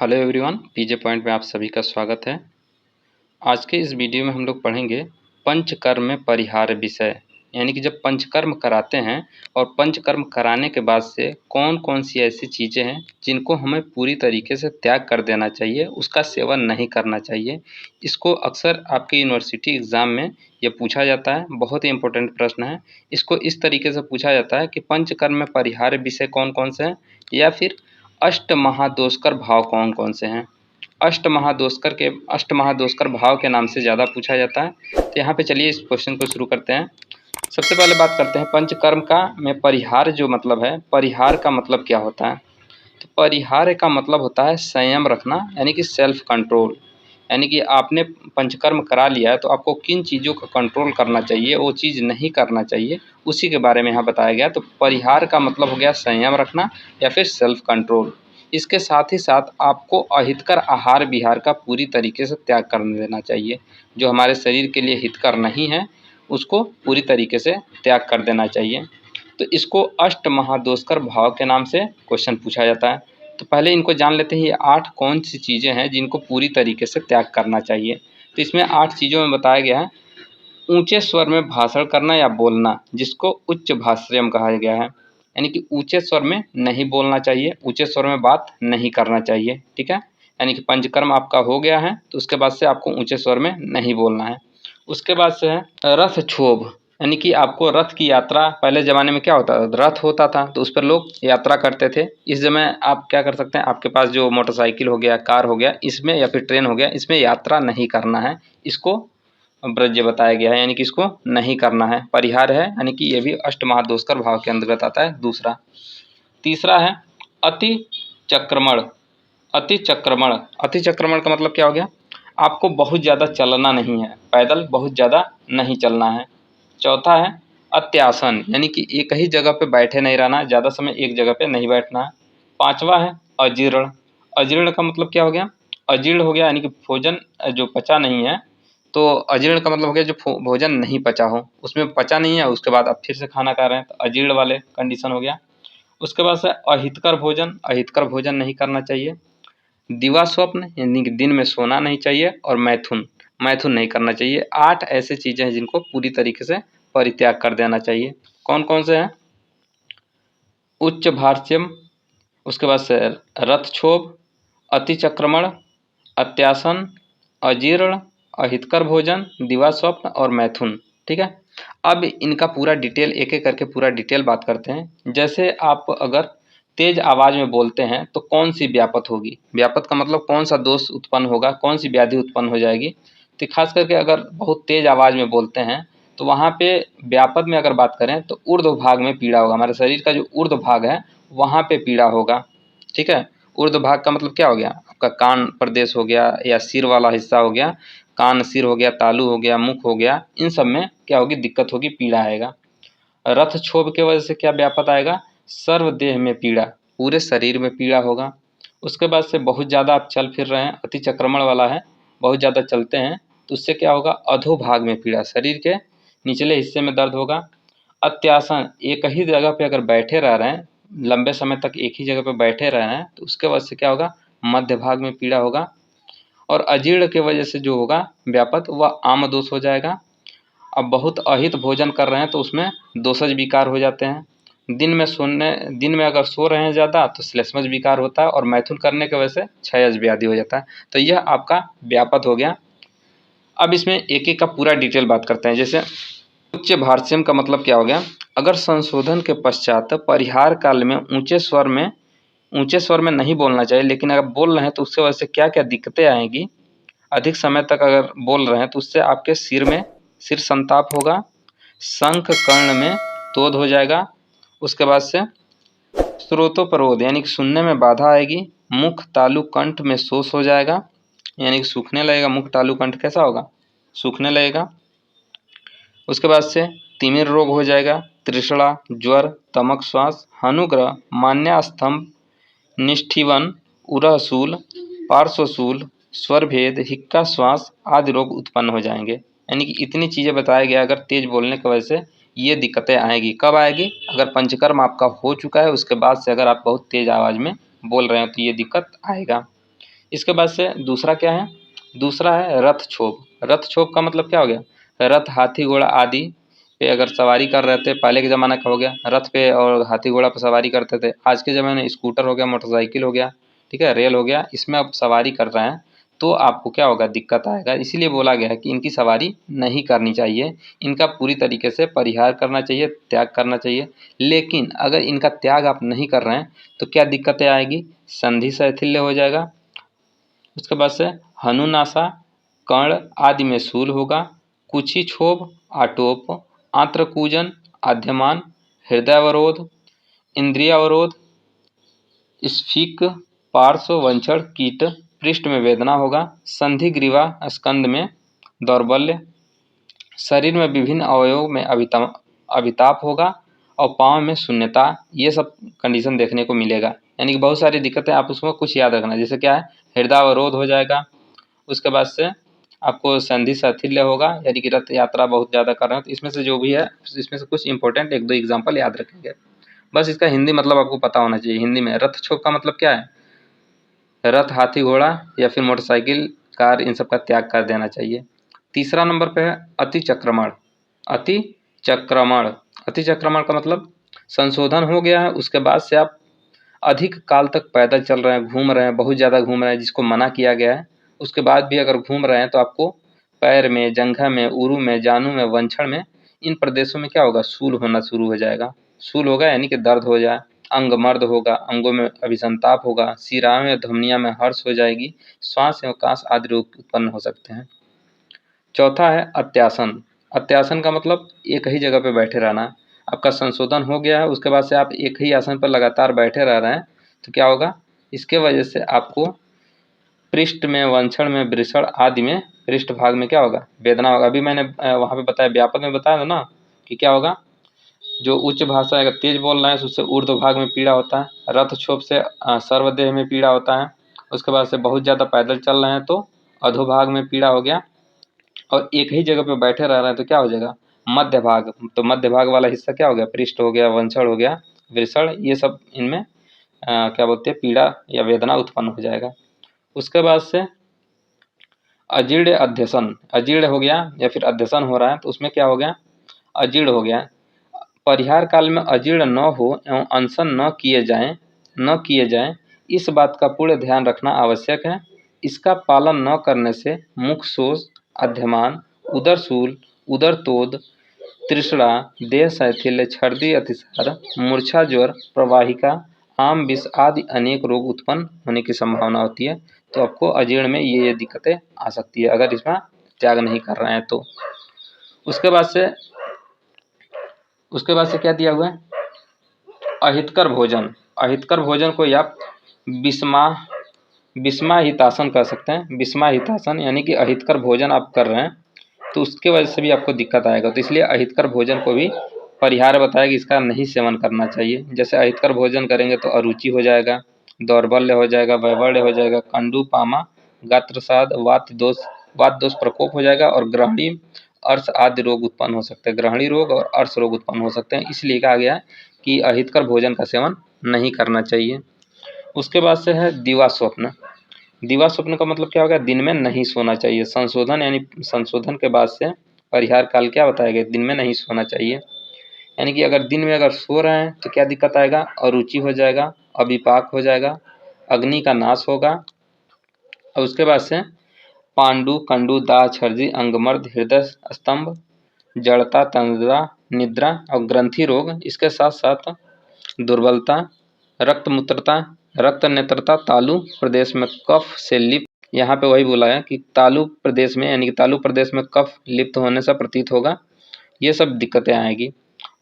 Hello everyone, पीजे point में आप सभी का स्वागत है। आज के इस वीडियो में हम लोग पढ़ेंगे पंचकर्म में परिहार विषय, यानी कि जब पंचकर्म कराते हैं और पंचकर्म कराने के बाद से कौन कौन सी ऐसी चीज़ें हैं जिनको हमें पूरी तरीके से त्याग कर देना चाहिए, उसका सेवन नहीं करना चाहिए। इसको अक्सर आपके यूनिवर्सिटी एग्ज़ाम में ये पूछा जाता है, बहुत ही इंपॉर्टेंट प्रश्न है। इसको इस तरीके से पूछा जाता है कि पंचकर्म में परिहार विषय कौन कौन से हैं, या फिर अष्ट महादोषकर भाव कौन कौन से हैं। अष्ट महादोषकर भाव के नाम से ज़्यादा पूछा जाता है। तो यहाँ पे चलिए इस क्वेश्चन को शुरू करते हैं। सबसे पहले बात करते हैं पंचकर्म का में परिहार जो मतलब है, परिहार का मतलब क्या होता है। तो परिहार का मतलब होता है संयम रखना, यानी कि सेल्फ कंट्रोल। यानी कि आपने पंचकर्म करा लिया है तो आपको किन चीज़ों का कंट्रोल करना चाहिए, वो चीज़ नहीं करना चाहिए, उसी के बारे में यहाँ बताया गया। तो परिहार का मतलब हो गया संयम रखना या फिर सेल्फ कंट्रोल। इसके साथ ही साथ आपको अहितकर आहार विहार का पूरी तरीके से त्याग कर देना चाहिए। जो हमारे शरीर के लिए हितकर नहीं है उसको पूरी तरीके से त्याग कर देना चाहिए। तो इसको अष्ट महादोषकर भाव के नाम से क्वेश्चन पूछा जाता है। तो पहले इनको जान लेते हैं, ये 8 कौन सी चीज़ें हैं जिनको पूरी तरीके से त्याग करना चाहिए। तो इसमें 8 चीज़ों में बताया गया है। ऊंचे स्वर में भाषण करना या बोलना, जिसको उच्च भाष्यम कहा गया है, यानी कि ऊंचे स्वर में नहीं बोलना चाहिए, ऊंचे स्वर में बात नहीं करना चाहिए। ठीक है, यानी कि पंचकर्म आपका हो गया है तो उसके बाद से आपको ऊंचे स्वर में नहीं बोलना है। उसके बाद से है रथ क्षोभ, यानी कि आपको रथ की यात्रा, पहले ज़माने में क्या होता था, रथ होता था तो उस पर लोग यात्रा करते थे। इस समय आप क्या कर सकते हैं, आपके पास जो मोटरसाइकिल हो गया, कार हो गया, इसमें या फिर ट्रेन हो गया, इसमें यात्रा नहीं करना है। इसको ब्रज बताया गया है, यानी कि इसको नहीं करना है। परिहार है, यानी कि ये भी अष्ट महादोषकर भाव के अंतर्गत आता है। दूसरा, तीसरा है अति चक्रमण। अति चक्रमण, अति चक्रमण का मतलब क्या हो गया, आपको बहुत ज़्यादा चलना नहीं है, पैदल बहुत ज़्यादा नहीं चलना है। चौथा है अत्यासन, यानी कि एक ही जगह पे बैठे नहीं रहना, ज़्यादा समय एक जगह पे नहीं बैठना है। पांचवा है अजीर्ण। अजीर्ण का मतलब क्या हो गया, अजीर्ण हो गया यानी कि भोजन जो पचा नहीं है। तो अजीर्ण का मतलब हो गया जो भोजन नहीं पचा हो, उसमें पचा नहीं है, उसके बाद आप फिर से खाना खा रहे हैं, तो अजीर्ण वाले कंडीशन हो गया। उसके बाद से अहितकर भोजन, अहितकर भोजन नहीं करना चाहिए। दिवा स्वप्न, यानी कि दिन में सोना नहीं चाहिए। और मैथुन, मैथुन नहीं करना चाहिए। 8 ऐसे चीज़ें हैं जिनको पूरी तरीके से परित्याग कर देना चाहिए। कौन कौन से हैं, उच्च भाष्यम, उसके बाद से रथ क्षोभ, अति चक्रमण, अत्यासन, अजीर्ण, अहितकर भोजन, दिवा स्वप्न और मैथुन। ठीक है, अब इनका पूरा डिटेल एक एक करके पूरा डिटेल बात करते हैं। जैसे आप अगर तेज आवाज़ में बोलते हैं तो कौन सी व्यापत होगी, व्यापत का मतलब कौन सा दोष उत्पन्न होगा, कौन सी व्याधि उत्पन्न हो जाएगी। तो खास करके अगर बहुत तेज आवाज़ में बोलते हैं तो वहाँ पे व्यापत में अगर बात करें तो ऊर्ध्व भाग में पीड़ा होगा, हमारे शरीर का जो ऊर्ध्व भाग है वहाँ पे पीड़ा होगा। ठीक है, ऊर्ध्व भाग का मतलब क्या हो गया, आपका कान प्रदेश हो गया या सिर वाला हिस्सा हो गया, कान सिर हो गया, तालू हो गया, मुख हो गया, इन सब में क्या होगी, दिक्कत होगी, पीड़ा आएगा। रथ क्षोभ के वजह से क्या व्यापत आएगा, सर्व देह में पीड़ा, पूरे शरीर में पीड़ा होगा। उसके बाद से बहुत ज़्यादा आप चल फिर रहे हैं, अति चक्रमण वाला है, बहुत ज़्यादा चलते हैं तो उससे क्या होगा, अधोभाग में पीड़ा, शरीर के निचले हिस्से में दर्द होगा। अत्यासन, एक ही जगह पे अगर बैठे रह रहे हैं, लंबे समय तक एक ही जगह पे बैठे रह रहे हैं तो उसके वजह से क्या होगा, मध्य भाग में पीड़ा होगा। और अजीर्ण के वजह से जो होगा व्यापत, वह आम दोष हो जाएगा। अब बहुत अहित भोजन कर रहे हैं तो उसमें दोषज विकार हो जाते हैं। दिन में अगर सो रहे हैं ज़्यादा तो श्लेष्मज विकार होता है। और मैथुन करने की वजह से क्षयज व्याधि हो जाता है। तो यह आपका व्यापत हो गया। अब इसमें एक एक का पूरा डिटेल बात करते हैं। जैसे उच्च भाष्यम का मतलब क्या हो गया, अगर संशोधन के पश्चात परिहार काल में ऊंचे स्वर में नहीं बोलना चाहिए, लेकिन अगर बोल रहे हैं तो उससे वजह से क्या क्या दिक्कतें आएंगी। अधिक समय तक अगर बोल रहे हैं तो उससे आपके सिर संताप होगा, शंख कर्ण में तोद हो जाएगा। उसके बाद से स्रोतोपरोध, यानी कि सुनने में बाधा आएगी। मुख तालु कंठ में शोष हो जाएगा, यानी कि सूखने लगेगा। मुख तालु कंठ कैसा होगा, सूखने लगेगा। उसके बाद से तिमिर रोग हो जाएगा, तृष्णा, ज्वर, तमक श्वास, हनुग्रह, मान्यास्तंभ, निष्ठीवन, उरहशूल, पार्श्वशूल, स्वरभेद, हिक्का श्वास आदि रोग उत्पन्न हो जाएंगे। यानी कि इतनी चीज़ें बताया गया। अगर तेज बोलने की वजह से ये दिक्कतें आएगी। कब आएगी, अगर पंचकर्म आपका हो चुका है उसके बाद से अगर आप बहुत तेज आवाज़ में बोल रहे हैं तो ये दिक्कत आएगा। इसके बाद से दूसरा क्या है, दूसरा है रथ क्षोभ। रथ क्षोभ का मतलब क्या हो गया, रथ हाथी घोड़ा आदि पे अगर सवारी कर रहे थे, पहले के ज़माने का हो गया, रथ पे और हाथी घोड़ा पे सवारी करते थे। आज के ज़माने में स्कूटर हो गया, मोटरसाइकिल हो गया, ठीक है, रेल हो गया, इसमें आप सवारी कर रहे हैं तो आपको क्या होगा, दिक्कत आएगा। इसीलिए बोला गया है कि इनकी सवारी नहीं करनी चाहिए, इनका पूरी तरीके से परिहार करना चाहिए, त्याग करना चाहिए। लेकिन अगर इनका त्याग आप नहीं कर रहे हैं तो क्या दिक्कतें आएगी, संधि शैथिल्य हो जाएगा। उसके बाद से हनुनासा, कर्ण आदि में शूल होगा, कुची क्षोभ, आटोप, आंत्रकूजन, आद्यमान, हृदयावरोध, इंद्रियावरोध, स्फीक, पार्श्व वंचड़, कीट, पृष्ठ में वेदना होगा, संधि ग्रीवा स्कंद में दौर्बल्य, शरीर में विभिन्न अवयवों में अभिताप होगा और पाँव में शून्यता। ये सब कंडीशन देखने को मिलेगा। यानी कि बहुत सारी दिक्कतें, आप उसमें कुछ याद रखना, जैसे क्या है, हृदयावरोध हो जाएगा। उसके बाद से आपको संधि शैथिल्य होगा, यानी कि रथ यात्रा बहुत ज़्यादा कर रहे हैं तो इसमें से जो भी है, इसमें से कुछ इंपॉर्टेंट एक दो एग्जाम्पल याद रखेंगे। बस इसका हिंदी मतलब आपको पता होना चाहिए। हिंदी में रथ क्षोभ का मतलब क्या है, रथ हाथी घोड़ा या फिर मोटरसाइकिल कार, इन सब का त्याग कर देना चाहिए। तीसरा नंबर पे है अति चक्रमण। अति चक्रमण, अति चक्रमण का मतलब संशोधन हो गया है, उसके बाद से आप अधिक काल तक पैदल चल रहे हैं, घूम रहे हैं, बहुत ज़्यादा घूम रहे हैं, जिसको मना किया गया है, उसके बाद भी अगर घूम रहे हैं तो आपको पैर में, जंघा में, उरु में, जानू में, वंछण में, इन प्रदेशों में क्या होगा, शूल होना शुरू हो जाएगा। शूल होगा यानी कि दर्द हो जाए, अंग मर्द होगा, अंगों में अभिसंताप होगा, शिराओं या धमनियों में हर्ष हो जाएगी, श्वास एवं काश आदि रोग उत्पन्न हो सकते हैं। चौथा है अत्यासन। अत्यासन का मतलब एक ही जगह पे बैठे रहना। आपका संशोधन हो गया है, उसके बाद से आप एक ही आसन पर लगातार बैठे रह रहे हैं तो क्या होगा, इसके वजह से आपको पृष्ठ में, वंक्षण में, वृषण आदि में, पृष्ठ भाग में क्या होगा, वेदना होगा। अभी मैंने वहाँ पे बताया, व्यापक में बताया था ना कि क्या होगा, जो उच्च भाषा अगर तेज बोल रहे हैं तो उससे ऊर्ध्व भाग में पीड़ा होता है, रथ क्षोभ से सर्वदेह में पीड़ा होता है, उसके बाद से बहुत ज़्यादा पैदल चल रहे हैं तो अधोभाग में पीड़ा हो गया, और एक ही जगह पे बैठे रह रहे हैं तो क्या हो जाएगा, मध्य भाग। तो मध्य भाग वाला हिस्सा क्या हो गया, पृष्ठ हो गया, वंक्षण हो गया, वृषण, ये सब इनमें क्या बोलते हैं, पीड़ा या वेदना उत्पन्न हो जाएगा। उसके बाद से अजीर्ण अध्यसन, अजीर्ण हो गया या फिर अध्यसन हो रहा है तो उसमें क्या हो गया, अजीर्ण हो गया। परिहार काल में अजीर्ण न हो एवं अनशन न किए जाएं, इस बात का पूर्ण ध्यान रखना आवश्यक है। इसका पालन न करने से मुख शोष, अध्यमान, उदरशूल, उदरतोद, तृष्णा, देह शैथिल्य, छर्दी, अतिसार, मूर्छा, ज्वर, प्रवाहिका, आम विष आदि अनेक रोग उत्पन्न होने की संभावना होती है। तो आपको अजीर्ण में ये दिक्कतें आ सकती है अगर इसका त्याग नहीं कर रहे हैं तो। उसके बाद से क्या दिया हुआ है, अहितकर भोजन। अहितकर भोजन को आप विषमाहितासन कर सकते हैं। विषमाहितासन यानी कि अहितकर भोजन आप कर रहे हैं तो उसके वजह से भी आपको दिक्कत आएगा, तो इसलिए अहितकर भोजन को भी परिहार बताया कि इसका नहीं सेवन करना चाहिए। जैसे अहितकर भोजन करेंगे तो अरुचि हो जाएगा, दौर्बल्य हो जाएगा, वैबल्य हो जाएगा, कंडू पामा, गात्रसाद, वात दोष प्रकोप हो जाएगा और ग्रहणी, अर्श आदि रोग उत्पन्न हो सकते हैं। ग्रहणी रोग और अर्श रोग उत्पन्न हो सकते हैं, इसलिए कहा गया है कि अहितकर भोजन का सेवन नहीं करना चाहिए। उसके बाद से है दिवा स्वप्न। दिवा स्वप्न का मतलब क्या होगा, दिन में नहीं सोना चाहिए। संशोधन यानी संशोधन के बाद से परिहार काल क्या बताया गया, दिन में नहीं सोना चाहिए। यानी कि अगर दिन में अगर सो रहे हैं तो क्या दिक्कत आएगा, अरुचि हो जाएगा, अविपाक हो जाएगा, अग्नि का नाश होगा। और उसके बाद से पांडु, कंडू, दाह, छर्दी, अंगमर्द, हृदय स्तंभ, जड़ता, तंद्रा, निद्रा और ग्रंथि रोग, इसके साथ साथ दुर्बलता, रक्त मूत्रता, रक्त नेत्रता, तालु प्रदेश में कफ से लिप्त, यहाँ पे वही बोला है कि तालु प्रदेश में, यानी कि तालु प्रदेश में कफ लिप्त होने से प्रतीत होगा, ये सब दिक्कतें आएगी।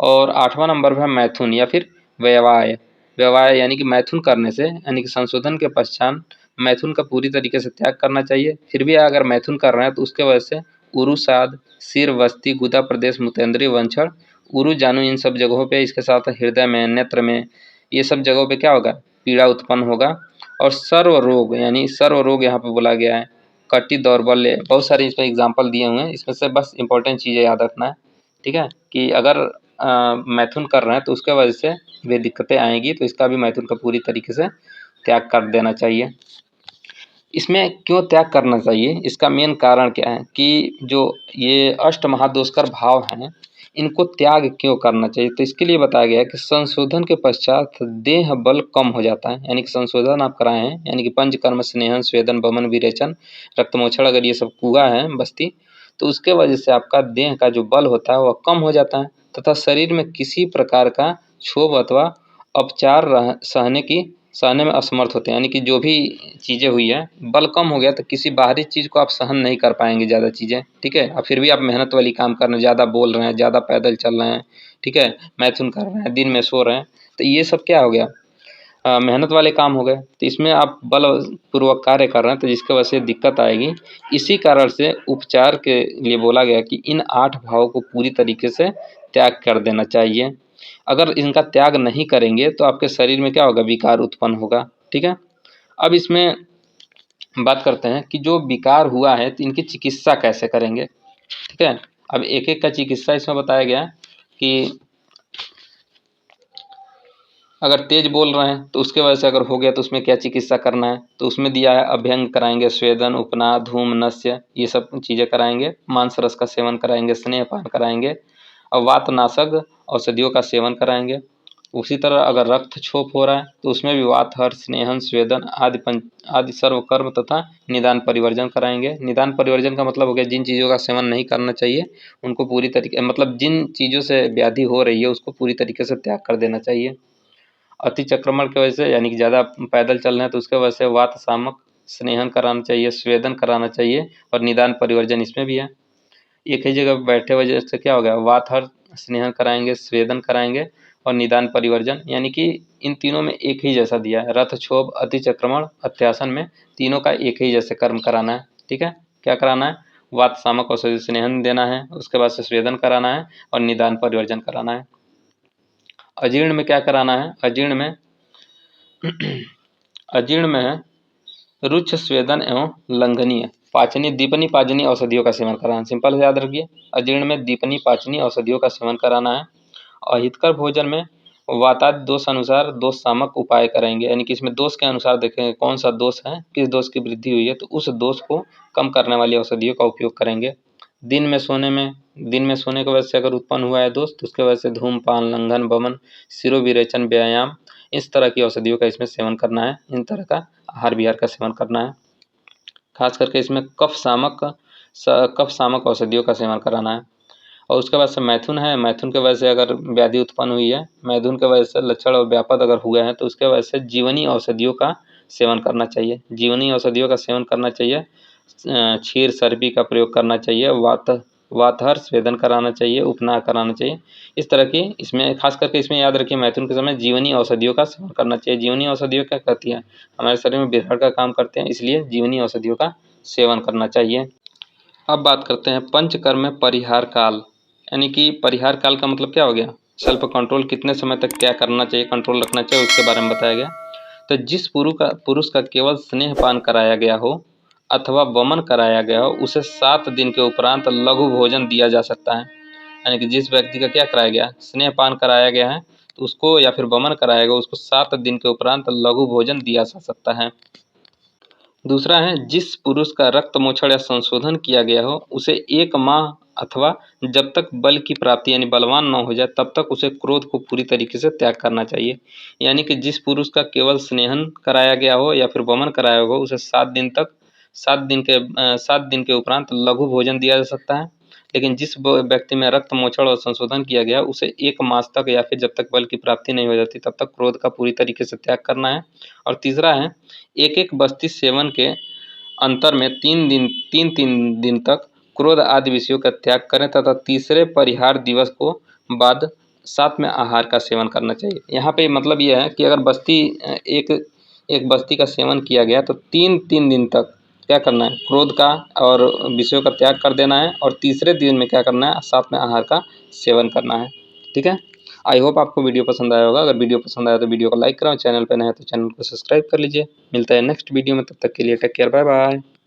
और 8वां नंबर पर है मैथुन या फिर व्यवाय। व्यवाय यानी कि मैथुन करने से, यानी कि संशोधन के पश्चात मैथुन का पूरी तरीके से त्याग करना चाहिए। फिर भी अगर मैथुन कर रहे हैं तो उसके वजह से उरुसाद, सिर, वस्ती, गुदा प्रदेश, मुतेंद्रीय, वंशण, उरु, जानू, इन सब जगहों पे, इसके साथ हृदय में, नेत्र में, ये सब जगहों पे क्या होगा, पीड़ा उत्पन्न होगा। और सर्व रोग, यानी सर्व रोग यहाँ पे बोला गया है, कटी, दौर्बल्य, बहुत सारे इसमें एग्जाम्पल दिए हुए हैं, इसमें से बस इंपॉर्टेंट चीज़ें याद रखना है, ठीक है, कि अगर मैथुन कर रहे हैं तो उसके वजह से वे दिक्कतें आएंगी, तो इसका भी मैथुन का पूरी तरीके से त्याग कर देना चाहिए। इसमें क्यों त्याग करना चाहिए, इसका मेन कारण क्या है कि जो ये अष्टमहादोषकर भाव हैं, इनको त्याग क्यों करना चाहिए? तो इसके लिए बताया गया है कि संशोधन के पश्चात देह बल कम हो जाता है, यानी कि संशोधन आप कराए हैं, यानी कि पंचकर्म स्नेहन स्वेदन बमन विरेचन रक्तमोक्षण अगर ये सब हुआ है बस्ती, तो उसके वजह से आपका देह का जो बल होता है वह कम हो जाता है तथा शरीर में किसी प्रकार का क्षोभ अथवा अपचार सहने में असमर्थ होते हैं। यानी कि जो भी चीज़ें हुई है, बल कम हो गया तो किसी बाहरी चीज़ को आप सहन नहीं कर पाएंगे ज़्यादा चीज़ें, ठीक है। और फिर भी आप मेहनत वाली काम कर रहे हैं, ज़्यादा बोल रहे हैं, ज़्यादा पैदल चल रहे हैं, ठीक है, मैथुन कर रहे हैं, दिन में सो रहे हैं, तो ये सब क्या हो गया, मेहनत वाले काम हो गए। तो इसमें आप बलपूर्वक कार्य कर रहे हैं, तो जिसकी वजह से दिक्कत आएगी। इसी कारण से उपचार के लिए बोला गया कि इन 8 भावों को पूरी तरीके से त्याग कर देना चाहिए। अगर इनका त्याग नहीं करेंगे तो आपके शरीर में क्या होगा, विकार उत्पन्न होगा, ठीक है। अब इसमें बात करते हैं कि जो विकार हुआ है तो इनकी चिकित्सा कैसे करेंगे, ठीक है। अब एक एक का चिकित्सा इसमें बताया गया कि अगर तेज बोल रहे हैं तो उसके वजह से अगर हो गया तो उसमें क्या चिकित्सा करना है, तो उसमें दिया है अभ्यंग कराएंगे, स्वेदन, उपना, धूम, नस्य, ये सब चीज़ें कराएंगे, मांस रस का सेवन कराएंगे, स्नेहपान कराएंगे और वातनाशक औषधियों का सेवन कराएंगे। उसी तरह अगर रक्त क्षोभ हो रहा है तो उसमें भी वातहर, स्नेहन, स्वेदन आदि सर्वकर्म तथा निदान परिवर्जन कराएंगे। निदान परिवर्जन का मतलब हो गया जिन चीज़ों का सेवन नहीं करना चाहिए उनको पूरी तरीके, मतलब जिन चीज़ों से व्याधि हो रही है उसको पूरी तरीके से त्याग कर देना चाहिए। अति चक्रमण की वजह से, यानी कि ज़्यादा पैदल चल रहे हैं तो उसके वजह से वात शामक स्नेहन कराना चाहिए, स्वेदन कराना चाहिए और निदान परिवर्जन इसमें भी है। एक ही जगह बैठे वजह से क्या हो गया, वातहर स्नेहन कराएंगे, स्वेदन कराएंगे और निदान परिवर्जन, यानी कि इन तीनों में एक ही जैसा दिया है। रथ क्षोभ, अति चक्रमण, अत्यासन में तीनों का एक ही जैसे कर्म कराना है, ठीक है। क्या कराना है, वात शामक औषधि स्नेहन देना है, उसके बाद से स्वेदन कराना है और निदान परिवर्जन कराना है। अजीर्ण में क्या कराना है, अजीर्ण में है रुच्छ, स्वेदन एवं लंघनीय पाचनी, दीपनी पाचनी औषधियों का सेवन कराना। सिंपल से याद रखिए, अजीर्ण में दीपनी पाचनी औषधियों का सेवन कराना है। अहितकर भोजन में वातादि दोष अनुसार दोष शामक उपाय करेंगे, यानी कि इसमें दोष के अनुसार देखेंगे कौन सा दोष है, किस दोष की वृद्धि हुई है, तो उस दोष को कम करने वाली औषधियों का उपयोग करेंगे। दिन में सोने की वजह से अगर उत्पन्न हुआ है दोष, तो उसके वजह से धूमपान, लंघन, बमन, शिरोविरेचन, व्यायाम, इस तरह की औषधियों का इसमें सेवन करना है। इन तरह का आहार विहार का सेवन करना है। खास करके इसमें कफ शामक औषधियों का सेवन कराना है। और उसके बाद से मैथुन है, मैथुन के वजह से अगर व्याधि उत्पन्न हुई है, मैथुन के वजह से लक्षण और व्यापक अगर हुए हैं, तो उसके वजह से जीवनी औषधियों का सेवन करना चाहिए। जीवनी औषधियों का सेवन करना चाहिए, क्षीर सर्पी का प्रयोग करना चाहिए, वातहर स्वेदन कराना चाहिए, उपनाह कराना चाहिए। इस तरह की इसमें खास करके इसमें याद रखिए, मैथुन के समय जीवनी औषधियों का सेवन करना चाहिए। जीवनी औषधियों क्या करती है, हमारे शरीर में बिरहड़ का काम करते हैं, इसलिए जीवनी औषधियों का सेवन करना चाहिए। अब बात करते हैं पंचकर्म में परिहार काल, यानी कि परिहार काल का मतलब क्या हो गया, सेल्फ कंट्रोल, कितने समय तक क्या करना चाहिए, कंट्रोल रखना चाहिए, उसके बारे में बताया गया। तो जिस पुरुष का केवल स्नेहपान कराया गया हो अथवा वमन कराया गया हो, उसे 7 दिन के उपरांत लघु भोजन दिया जा सकता है। यानी कि जिस व्यक्ति का क्या कराया गया, स्नेहपान कराया गया है, तो उसको या फिर वमन कराया गया, उसको 7 दिन के उपरांत लघु भोजन दिया जा सकता है। दूसरा है, जिस पुरुष का रक्त मोक्षण या संशोधन किया गया हो, उसे 1 माह अथवा जब तक बल की प्राप्ति यानी बलवान न हो जाए तब तक उसे क्रोध को पूरी तरीके से त्याग करना चाहिए। यानी कि जिस पुरुष का केवल स्नेहन कराया गया हो या फिर वमन कराया हो, उसे 7 दिन के उपरांत लघु भोजन दिया जा सकता है। लेकिन जिस व्यक्ति में रक्त मोक्षण और संशोधन किया गया, उसे 1 मास तक या फिर जब तक बल की प्राप्ति नहीं हो जाती तब तक क्रोध का पूरी तरीके से त्याग करना है। और तीसरा है, एक बस्ती सेवन के अंतर में 3 दिन तक क्रोध आदि विषयों का त्याग करें तथा तीसरे परिहार दिवस को बाद साथ में आहार का सेवन करना चाहिए। यहाँ पे मतलब यह है कि अगर एक बस्ती का सेवन किया गया तो 3 दिन तक क्या करना है, क्रोध का और विषयों का त्याग कर देना है और तीसरे दिन में क्या करना है, साथ में आहार का सेवन करना है, ठीक है। आई होप आपको वीडियो पसंद आया होगा। अगर वीडियो पसंद आया तो वीडियो को लाइक करें, चैनल पर नए हैं तो चैनल को सब्सक्राइब कर लीजिए। मिलता है नेक्स्ट वीडियो में, तब तक के लिए टेक केयर, बाय बाय।